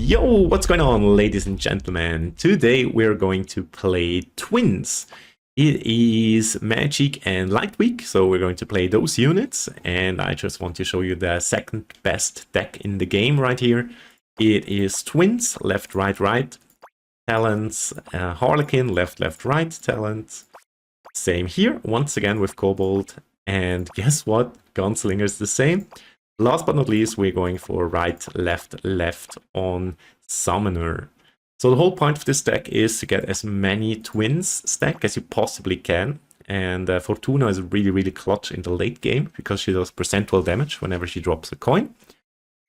Yo, what's going on, ladies and gentlemen? Today we're going to play Twins. It is Magic and Light Week, so we're going to play those units, and I just want to show you the second best deck in the game right here. It is Twins, left, right, talents, Harlequin, left, right, talents. Same here, once again with Kobold, and guess what? Gunslinger's the same. Last but not least, we're going for right, left on Summoner. So the whole point of this deck is to get as many Twins stack as you possibly can. And Fortuna is really clutch in the late game because she does percentual damage whenever she drops a coin.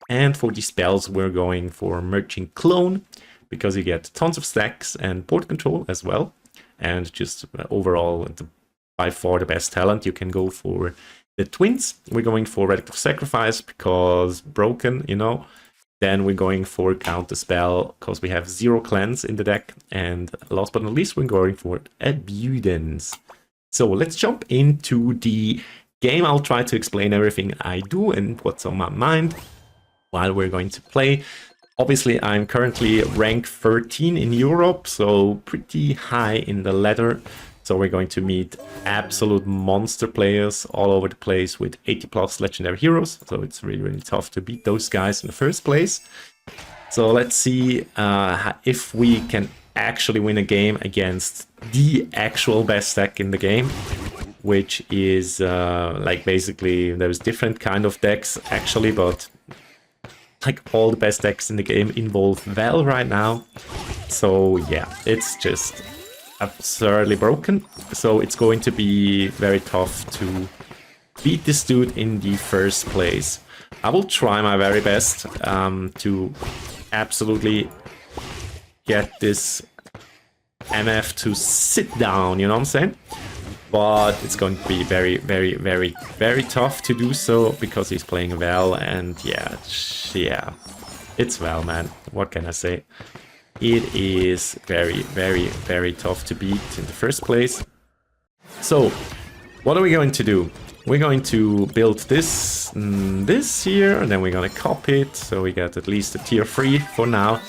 And for the spells, we're going for Merging Clone because you get tons of stacks and board control as well. And just overall, by far the best talent, you can go for the Twins. We're going for Relic of Sacrifice because broken, you know. Then we're going for Counter Spell because we have 0 cleanse in the deck. And last but not least, we're going for Abundance. So let's jump into the game. I'll try to explain everything I do and what's on my mind while we're going to play. Obviously, I'm currently rank 13 in Europe, so pretty high in the ladder. So we're going to meet absolute monster players all over the place with 80 plus legendary heroes. So it's really tough to beat those guys in the first place. So let's see if we can actually win a game against the actual best deck in the game, which is like basically there's different kind of decks actually, but like all the best decks in the game involve Val right now. So yeah, it's just absurdly broken, so it's going to be very tough to beat this dude in the first place. I will try my very best to absolutely get this MF to sit down, you know what I'm saying? But it's going to be very tough to do so because he's playing Val, and yeah, it's Val, man. What can I say? It is very tough to beat in the first place. So, what are we going to do? We're going to build this here, and then we're going to copy it, so we get at least a tier 3 for now.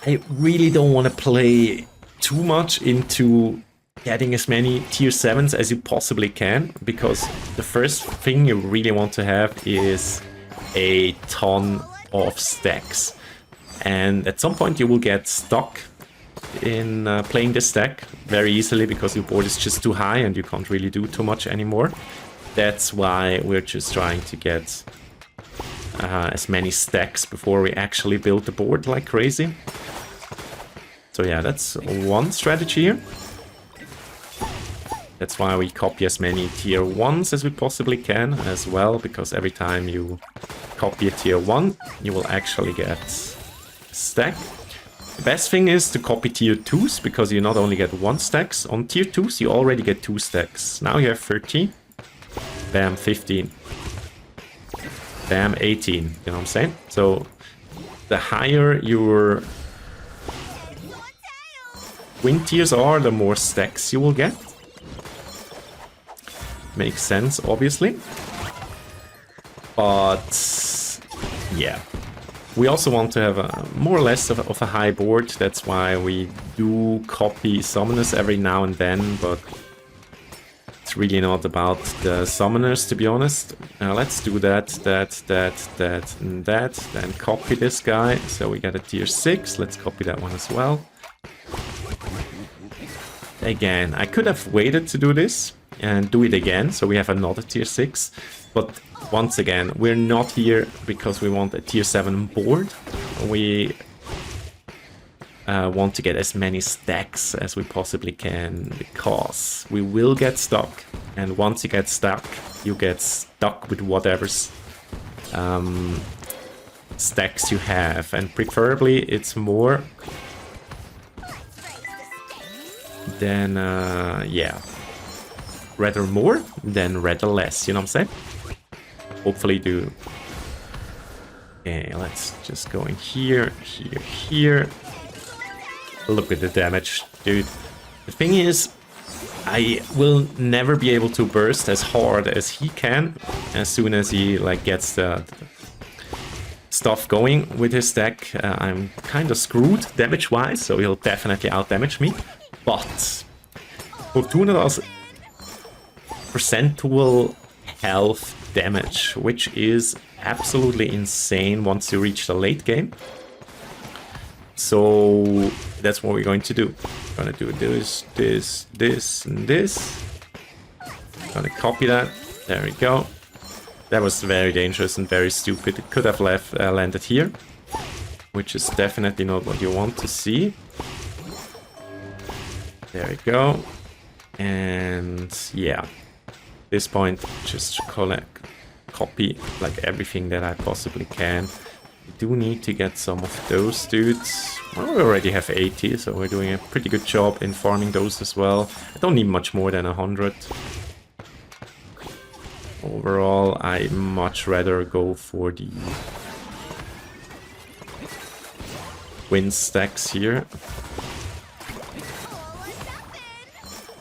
I really don't want to play too much into getting as many tier 7s as you possibly can, because the first thing you really want to have is a ton of stacks. And at some point you will get stuck in playing this deck very easily because your board is just too high and you can't really do too much anymore. That's why we're just trying to get as many stacks before we actually build the board like crazy. So yeah, that's one strategy here. That's why we copy as many tier 1s as we possibly can as well, because every time you copy a tier 1, you will actually get stack. The best thing is to copy tier 2s because you not only get 1 stacks. On tier 2s you already get 2 stacks. Now you have 13. Bam, 15. Bam, 18. You know what I'm saying? So the higher your win tiers are, the more stacks you will get. Makes sense, obviously. But yeah. We also want to have a more or less of a high board. That's why we do copy summoners every now and then, but it's really not about the summoners, to be honest. Now let's do that, and that, then copy this guy. So we get a tier 6. Let's copy that one as well. Again, I could have waited to do this and do it again, so we have another tier 6. But once again, we're not here because we want a tier 7 board. We want to get as many stacks as we possibly can because we will get stuck. And once you get stuck with whatever's stacks you have. And preferably it's more than, yeah. Rather more than rather less, you know what I'm saying? Hopefully do. Okay, let's just go in here. Look at the damage, dude. The thing is, I will never be able to burst as hard as he can as soon as he like gets the stuff going with his deck, I'm kind of screwed damage-wise, so he'll definitely out-damage me. But Fortuna does percentual health damage, which is absolutely insane once you reach the late game. So that's what we're going to do. We're gonna do this, and this. Gonna copy that. There we go. That was very dangerous and very stupid. It could have landed here, which is definitely not what you want to see. There we go. And yeah, at this point, just copy like everything that I possibly can. We do need to get some of those dudes. Well, we already have 80, so we're doing a pretty good job in farming those as well. I don't need much more than 100. Overall, I much rather go for the win stacks here.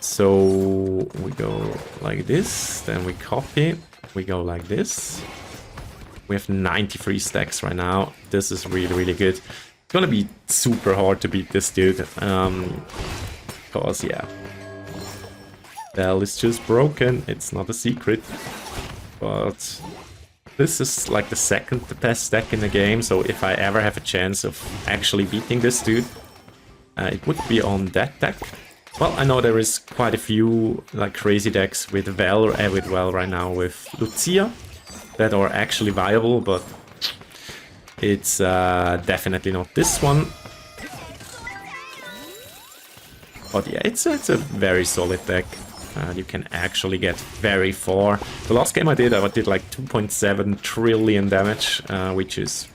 So we go like this, then we copy, we go like this. We have 93 stacks right now. This is really, really good. It's gonna be super hard to beat this dude. Because, yeah. Bell is just broken. It's not a secret. But this is like the second best deck in the game. So if I ever have a chance of actually beating this dude, it would be on that deck. Well, I know there is quite a few like crazy decks with Val right now with Lucia that are actually viable, but it's definitely not this one. But yeah, it's a very solid deck. You can actually get very far. The last game I did like 2.7 trillion damage, which is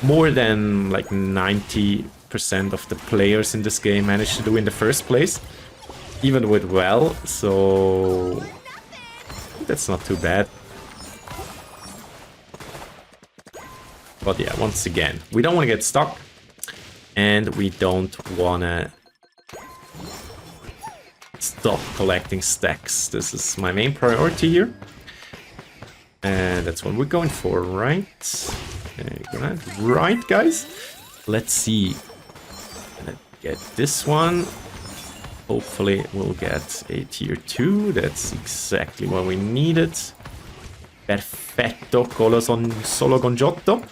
more than like 90% of the players in this game managed to do in the first place, even with well, so that's not too bad. But yeah, once again, we don't want to get stuck, and we don't want to stop collecting stacks. This is my main priority here. And that's what we're going for, right? Right, guys? Let's see. Let's get this one. Hopefully we'll get a tier 2. That's exactly what we needed. Perfetto, solo con Giotto.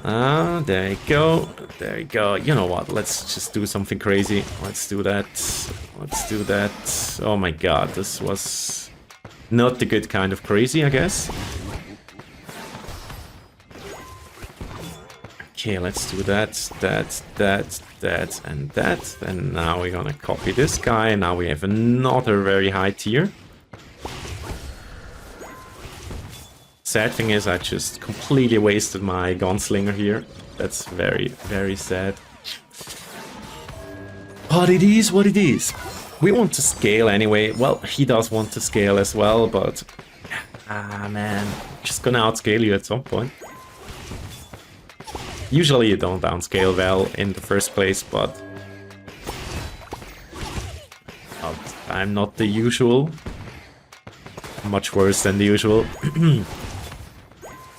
There you go. There you go. You know what? Let's just do something crazy. Let's do that. Let's do that. Oh my god, this was not the good kind of crazy, I guess. Okay, let's do that, and that. And now we're gonna copy this guy. Now we have another very high tier. Sad thing is I just completely wasted my gunslinger here. That's very, very sad. But it is what it is. We want to scale anyway. Well, he does want to scale as well, but... man. Just gonna outscale you at some point. Usually you don't downscale well in the first place, but... I'm not the usual. Much worse than the usual.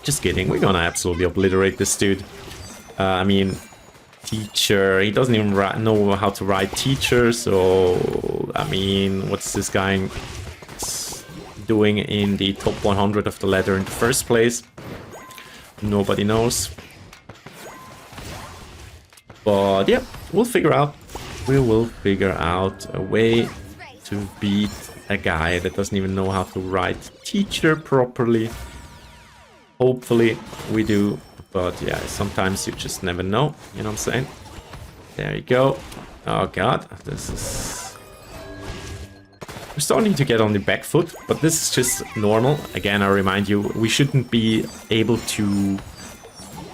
Just kidding, we're gonna absolutely obliterate this dude. I mean, teacher, he doesn't even know how to write teacher, so... I mean, what's this guy doing in the top 100 of the ladder in the first place? Nobody knows. But yeah, we'll figure out. We will figure out a way to beat a guy that doesn't even know how to write teacher properly. Hopefully we do, but yeah, sometimes you just never know, you know what I'm saying? There you go. Oh god, this is... We're starting to get on the back foot, but this is just normal. Again, I remind you, we shouldn't be able to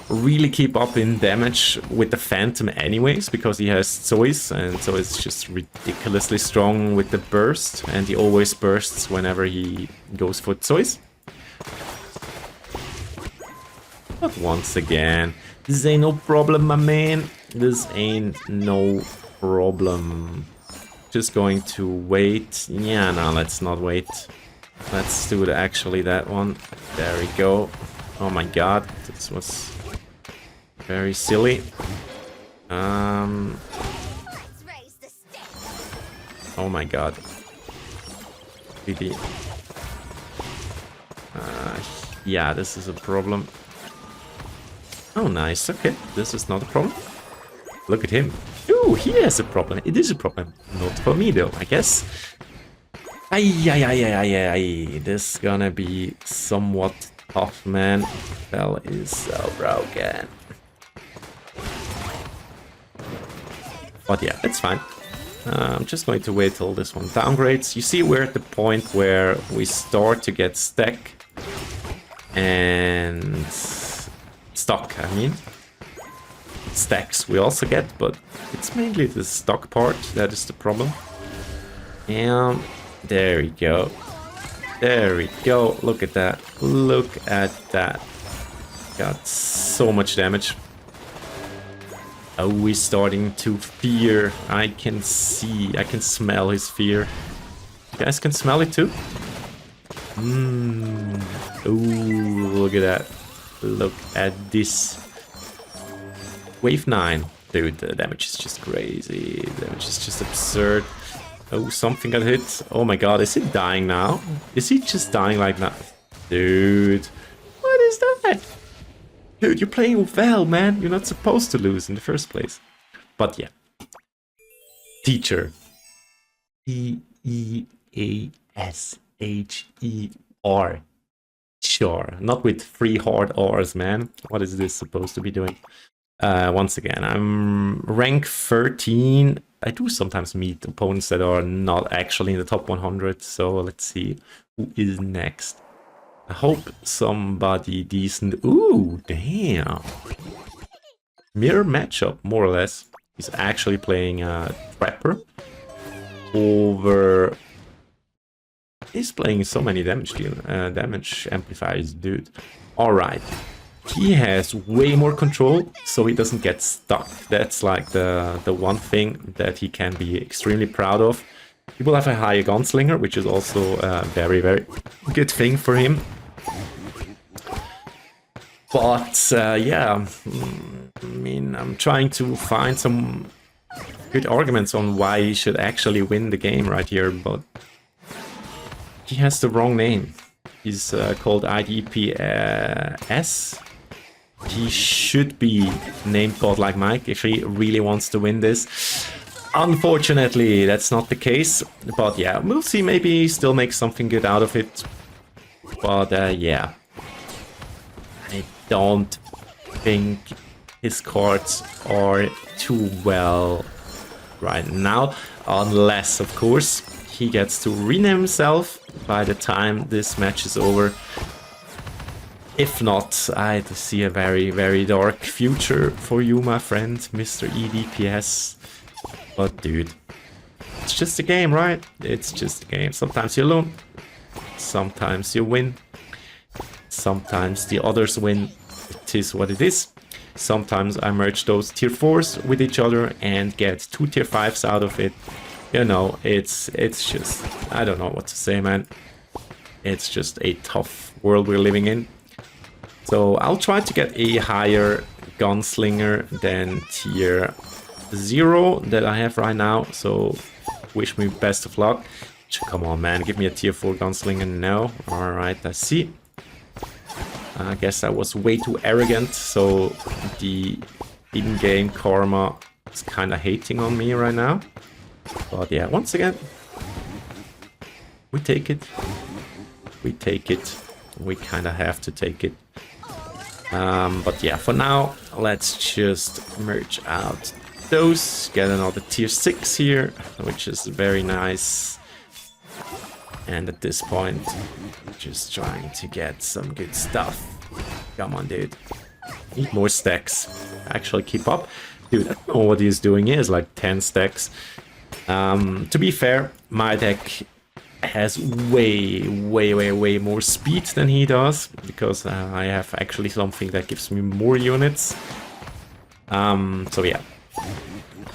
really keep up in damage with the Phantom anyways, because he has Zoes, and so it's just ridiculously strong with the burst, and he always bursts whenever he goes for Zoes. But once again, this ain't no problem, my man. This ain't no problem. Just going to wait. Yeah, no, let's not wait. Let's do actually that one. There we go. Oh my god, this was Very silly. Oh my god. Really. Yeah, this is a problem. Oh, nice. Okay, this is not a problem. Look at him. Ooh, he has a problem. It is a problem. Not for me, though, I guess. Ay. This is gonna be somewhat tough, man. Bell is so broken. But yeah, it's fine. I'm just going to wait till this one downgrades. You see, we're at the point where we start to get stack and stock, I mean. Stacks we also get, but it's mainly the stock part that is the problem. And there we go. There we go. Look at that. Look at that. Got so much damage. Oh, we're starting to fear. I can see, I can smell his fear. You guys can smell it too? Ooh, look at that. Look at this. Wave 9. Dude, the damage is just crazy. The damage is just absurd. Oh, something got hit. Oh my god, is he dying now? Is he just dying like that? Dude, what is that? Dude, you're playing well, man. You're not supposed to lose in the first place. But yeah. Teacher. T-E-A-S-H-E-R. Sure. Not with 3 hard R's, man. What is this supposed to be doing? Once again, I'm rank 13. I do sometimes meet opponents that are not actually in the top 100. So let's see who is next. I hope somebody decent. Ooh, damn. Mirror matchup, more or less. He's actually playing Trapper over. He's playing so many damage amplifiers, dude. All right. He has way more control, so he doesn't get stuck. That's like the one thing that he can be extremely proud of. He will have a higher gunslinger, which is also a very, very good thing for him. But yeah, I mean, I'm trying to find some good arguments on why he should actually win the game right here, but he has the wrong name. He's called IDPS. He should be named GodLikeMike if he really wants to win this. Unfortunately, that's not the case. But yeah, we'll see. Maybe he still makes something good out of it. But yeah, I don't think his cards are too well right now. Unless, of course, he gets to rename himself by the time this match is over. If not, I see a very, very dark future for you, my friend, Mr. EDPS. But dude, it's just a game, right? It's just a game. Sometimes you lose, sometimes you win, sometimes the others win. It is what it is. Sometimes I merge those tier 4s with each other and get 2 tier 5s out of it. You know, it's just, I don't know what to say, man. It's just a tough world we're living in. So I'll try to get a higher gunslinger than tier 0 that I have right now. So wish me best of luck. Come on, man, give me a tier 4 gunslinger. No. Alright, I see. I guess I was way too arrogant. So the in-game karma is kind of hating on me right now. But yeah, once again, we take it. We take it. We kind of have to take it. But yeah, for now, let's just merge out those. Get another tier 6 here, which is very nice. And at this point, just trying to get some good stuff. Come on, dude. Need more stacks. Actually keep up. Dude, I don't know what he's doing. He has like 10 stacks. To be fair, my deck has way more speed than he does, because I have actually something that gives me more units. So yeah,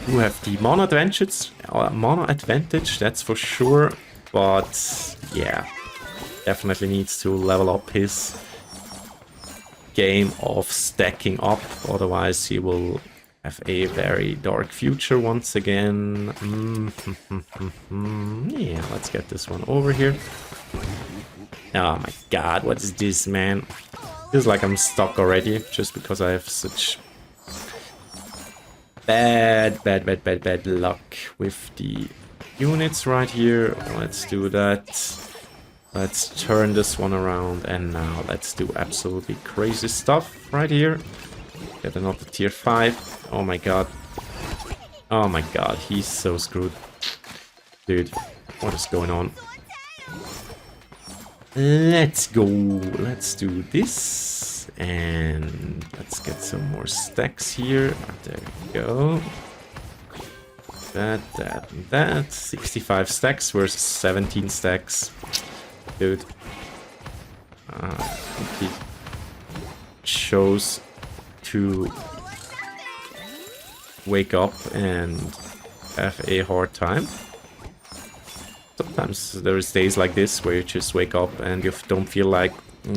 you have the mana advantage, that's for sure. But yeah, definitely needs to level up his game of stacking up, otherwise he will have a very dark future once again. Yeah, let's get this one over here. Oh my god, what is this, man? Feels like I'm stuck already, just because I have such bad luck with the units right here. Let's do that. Let's turn this one around, and now let's do absolutely crazy stuff right here. Get another tier 5. Oh my god. Oh my god, he's so screwed. Dude, what is going on? Let's go. Let's do this. And let's get some more stacks here. There we go. That, and that. 65 stacks versus 17 stacks. Dude. I think he chose to wake up and have a hard time. Sometimes there's days like this where you just wake up and you don't feel like,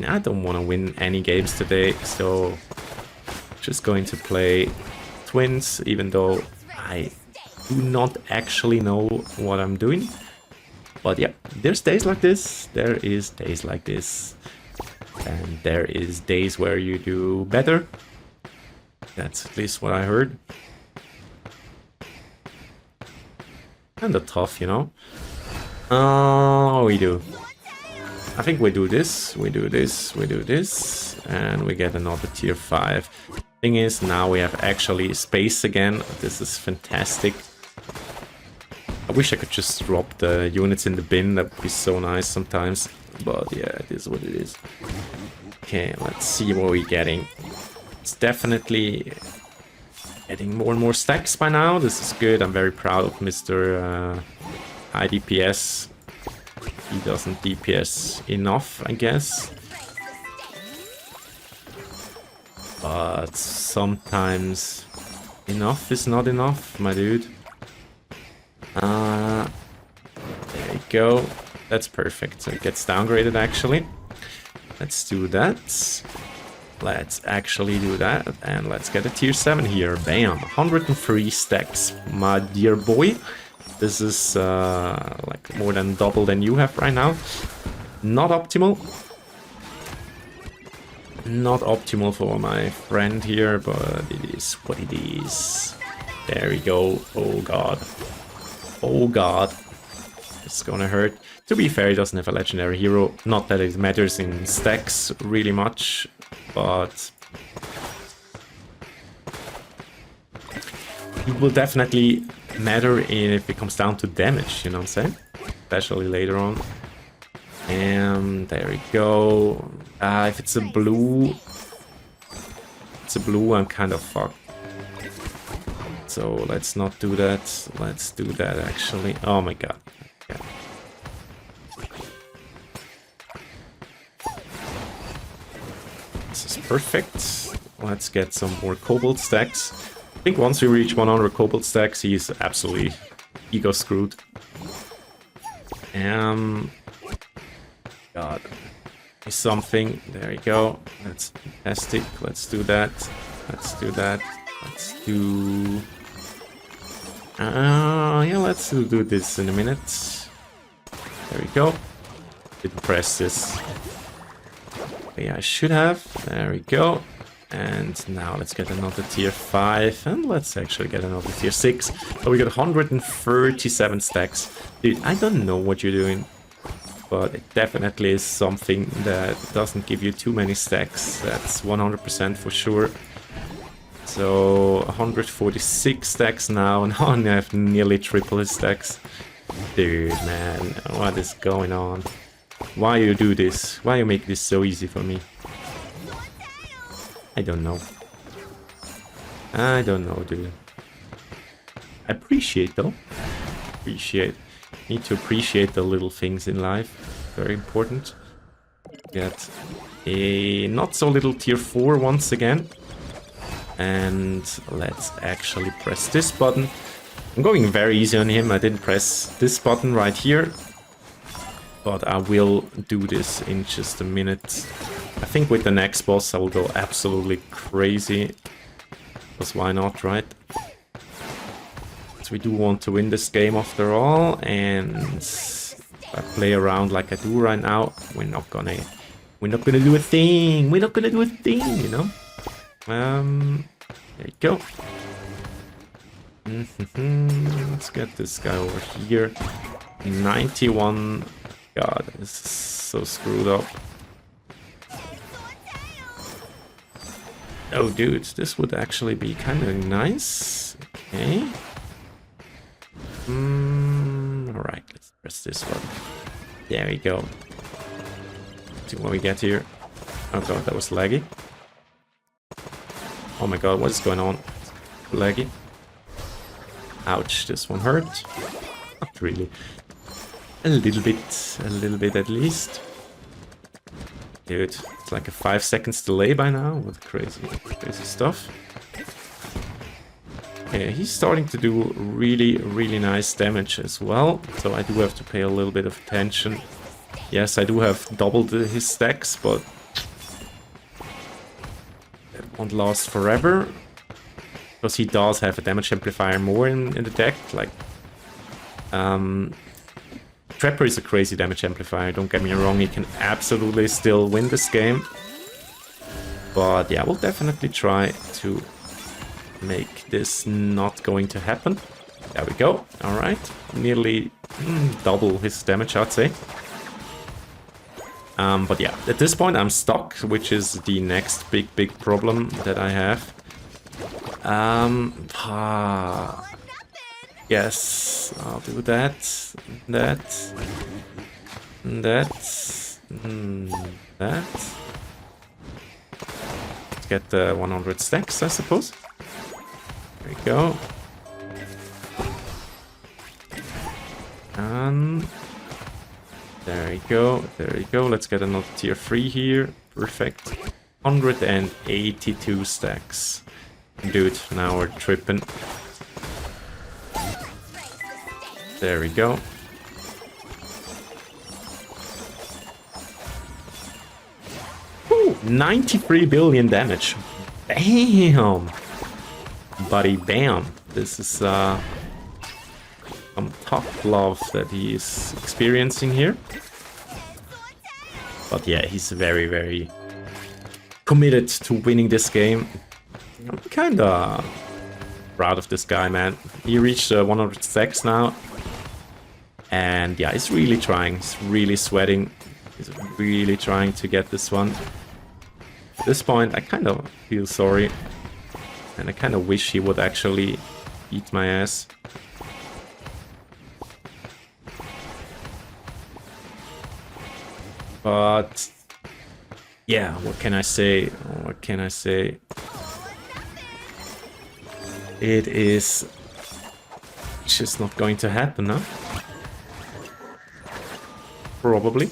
I don't want to win any games today, so just going to play Twins, even though I do not actually know what I'm doing. But yeah, there's days like this, there is days like this, and there is days where you do better. That's at least what I heard. Kinda tough, you know. We do. I think we do this, we do this, we do this, and we get another tier 5. Thing is, now we have actually space again. This is fantastic. I wish I could just drop the units in the bin, that would be so nice sometimes. But yeah, it is what it is. Okay, let's see what we're getting. It's definitely getting more and more stacks by now. This is good. I'm very proud of Mr. High DPS. He doesn't DPS enough, I guess. But sometimes enough is not enough, my dude. There you go. That's perfect. So it gets downgraded, actually. Let's do that. Let's actually do that. And let's get a tier 7 here. Bam. 103 stacks, my dear boy. This is like more than double than you have right now. Not optimal. Not optimal for my friend here, but it is what it is. There we go. Oh god. Oh god. It's gonna hurt. To be fair, he doesn't have a legendary hero. Not that it matters in stacks really much, but it will definitely matter if it comes down to damage, you know what I'm saying? Especially later on. And there we go. If it's a blue, I'm kind of fucked. So let's not do that. Let's do that actually. Oh my god. Yeah. This is perfect. Let's get some more cobalt stacks. I think once we reach 100 cobalt stacks, he's absolutely ego screwed. God. Something. There you go. That's fantastic. Let's do that. Let's do that. Let's do... yeah, let's do this in a minute. There we go. Didn't press this. Yeah, I should have. There we go. And now let's get another tier 5. And let's actually get another tier 6. So we got 137 stacks. Dude, I don't know what you're doing. But it definitely is something that doesn't give you too many stacks. That's 100% for sure. So 146 stacks now, and I have nearly triple his stacks. Dude, man, what is going on? Why you do this? Why you make this so easy for me? I don't know. I don't know, dude. Appreciate though. Appreciate. Need to appreciate the little things in life. Very important. Get a not so little tier 4 once again. And let's actually press this button. I'm going very easy on him. I didn't press this button right here. But I will do this in just a minute. I think with the next boss I will go absolutely crazy. Because why not, right? So we do want to win this game after all, and if I play around like I do right now, we're not gonna do a thing. We're not gonna do a thing, you know? There you go. Let's get this guy over here. 91. God, this is so screwed up. Oh, dude, this would actually be kind of nice. Okay. Alright, let's press this one. There we go. See what we get here. Oh god, that was laggy. Oh my god, what is going on? Laggy. Ouch, this one hurt. Not really. A little bit at least. Dude, it's like a 5 seconds delay by now. What crazy stuff. Okay, he's starting to do really nice damage as well. So I do have to pay a little bit of attention. Yes, I do have doubled his stacks, but that won't last forever. Because he does have a damage amplifier more in the deck. Like, Trapper is a crazy damage amplifier, don't get me wrong, he can absolutely still win this game. But yeah, we'll definitely try to make this not going to happen. There we go, alright. Nearly double his damage, I'd say. But yeah, at this point I'm stuck, which is the next big problem that I have. Yes, I'll do that, that. Let's get the 100 stacks, I suppose. There we go. And there we go, there we go. Let's get another tier 3 here. Perfect. 182 stacks. Dude, now we're tripping. There we go. Ooh, 93 billion damage. Bam! Buddy, bam. This is some tough love that he is experiencing here. But yeah, he's very committed to winning this game. I'm kinda proud of this guy, man. He reached 100 stacks now. And yeah, he's really trying. He's really sweating. He's really trying to get this one. At this point, I kind of feel sorry. And I kind of wish he would actually eat my ass. But yeah, what can I say? What can I say? It is just not going to happen, huh? Probably.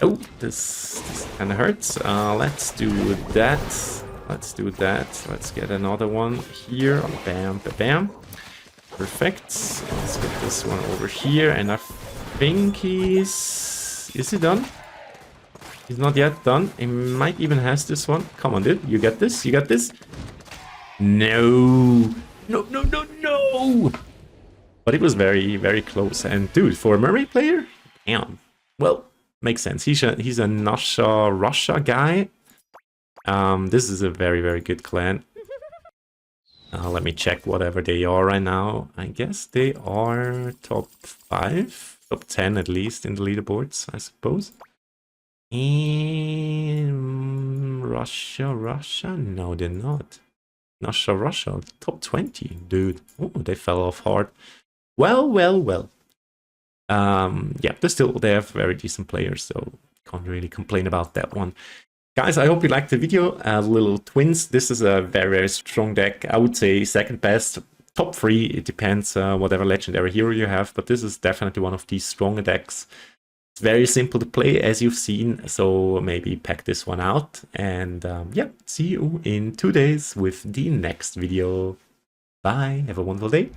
Oh, this kind of hurts. Let's do that. Let's do that. Let's get another one here. Bam, bam, bam. Perfect. Let's get this one over here. And I think he's... Is he done? He's not yet done. He might even has this one. Come on, dude. You get this? You got this? No. No. But it was very close. And dude, for a mermaid player, damn. Well, makes sense. He's a Nasha Russia guy. This is a very good clan. Let me check whatever they are right now. I guess they are top 5, top 10 at least in the leaderboards, I suppose. And Russia? No, they're not. Nasha Russia, top 20, dude. Oh, they fell off hard. Well. Yeah, they have very decent players, so can't really complain about that one. Guys, I hope you liked the video. Little Twins, this is a very strong deck. I would say second best, top 3. It depends whatever legendary hero you have, but this is definitely one of these stronger decks. It's very simple to play, as you've seen, so maybe pack this one out. And yeah, see you in 2 days with the next video. Bye, have a wonderful day.